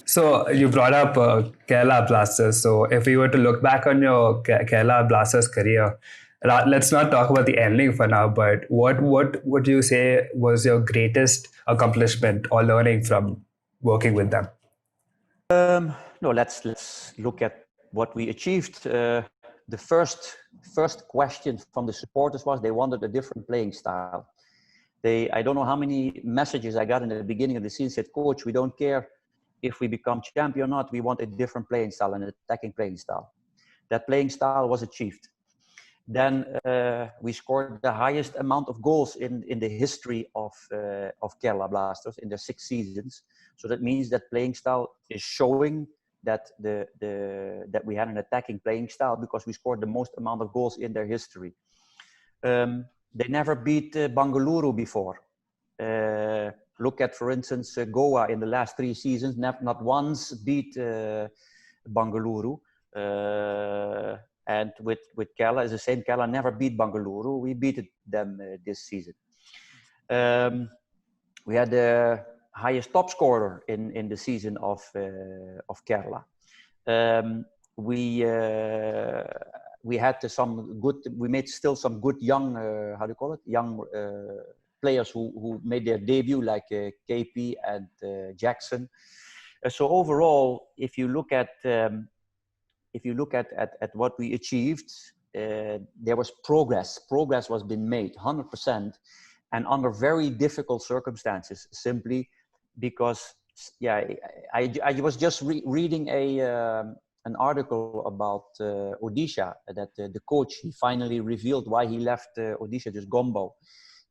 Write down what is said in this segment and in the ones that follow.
So you brought up Kerala Blasters. So if we were to look back on your Kerala Blasters career, let's not talk about the ending for now. But what would you say was your greatest accomplishment or learning from working with them? No, let's look at what we achieved. The first question from the supporters was they wanted a different playing style. I don't know how many messages I got in the beginning of the season said, "Coach, we don't care if we become champion or not. We want a different playing style, an attacking playing style." That playing style was achieved. Then we scored the highest amount of goals in the history of Kerala Blasters in their 6 seasons. So that means that playing style is showing that that we had an attacking playing style because we scored the most amount of goals in their history. They never beat Bangalore before. Look at, for instance, Goa in the last 3 seasons, not once beat Bangalore. And with Kerala, it's the same. Kerala never beat Bangalore. We beat them this season. We had the highest top scorer in the season of Kerala. We had some good. We made still some good young. How do you call it? Young players who made their debut, like KP and Jackson. So overall, if you look at what we achieved, there was progress. Progress was being made 100%, and under very difficult circumstances. Simply because, yeah, I was just reading an article about Odisha, that the coach, he finally revealed why he left Odisha, just Gombo.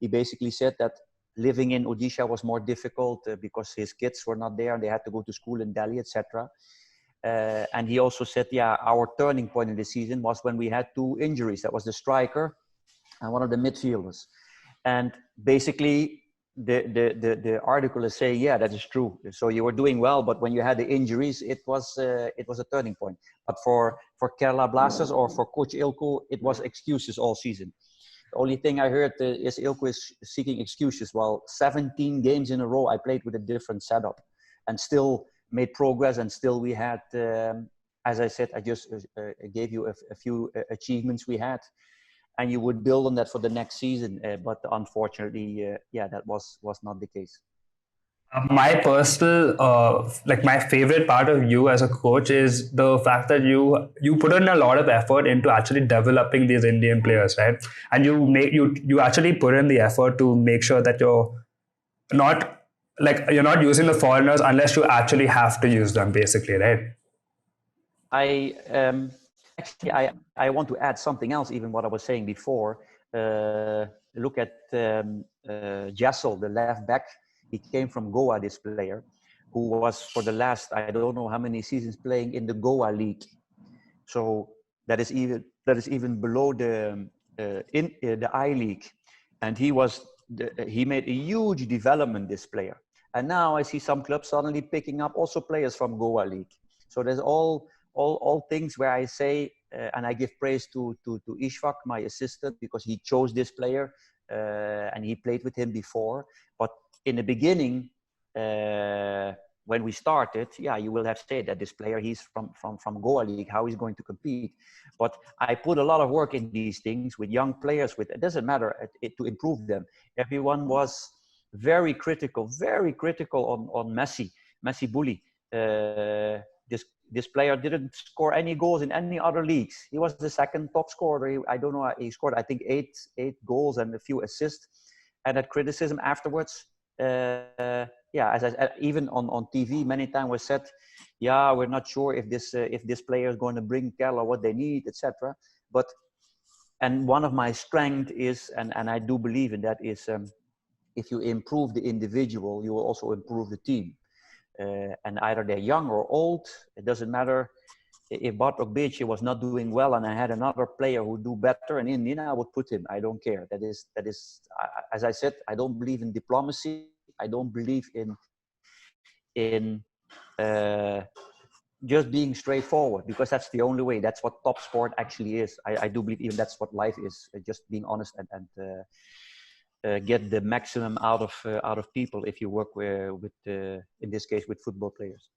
He basically said that living in Odisha was more difficult because his kids were not there and they had to go to school in Delhi, etc. And he also said, yeah, our turning point in the season was when we had 2 injuries. That was the striker and one of the midfielders. And basically, the article is saying, yeah, that is true. So you were doing well, but when you had the injuries, it was a turning point. But for Kerala Blasters or for Coach Eelco, it was excuses all season. The only thing I heard is Eelco is seeking excuses. Well, 17 games in a row, I played with a different setup and still made progress, and still we had, as I said, I just gave you a few achievements we had, and you would build on that for the next season. But unfortunately, yeah, that was not the case. My personal, like my favorite part of you as a coach is the fact that you put in a lot of effort into actually developing these Indian players, right? And you actually put in the effort to make sure that not you're not using the foreigners unless you actually have to use them, basically, right? Actually, I want to add something else, even what I was saying before. Look at Jessel, the left back. He came from Goa, this player, who was for the last, I don't know how many seasons, playing in the Goa League. So that is even below the I League, and he made a huge development, this player. And now I see some clubs suddenly picking up also players from Goa League. So there's all things where I say, and I give praise to Ishfaq, my assistant, because he chose this player and he played with him before. But in the beginning, when we started, yeah, you will have said that this player, he's from Goa League, how he's going to compete. But I put a lot of work in these things with young players. It doesn't matter to improve them. Everyone was very critical on Messi Bully. This player didn't score any goals in any other leagues. He was the second top scorer. I don't know. He scored, I think, eight goals and a few assists. And that criticism afterwards, yeah, as even on TV, many times was said, yeah, we're not sure if this player is going to bring Kerala what they need, etc. And one of my strengths is, and I do believe in that, is if you improve the individual, you will also improve the team. And either they're young or old, it doesn't matter. If Bartok Bici was not doing well and I had another player who do better in India, I would put him. I don't care. That is, as I said, I don't believe in diplomacy. I don't believe in just being straightforward, because that's the only way. That's what top sport actually is. I do believe even that's what life is, just being honest and get the maximum out of people if you work with in this case with football players.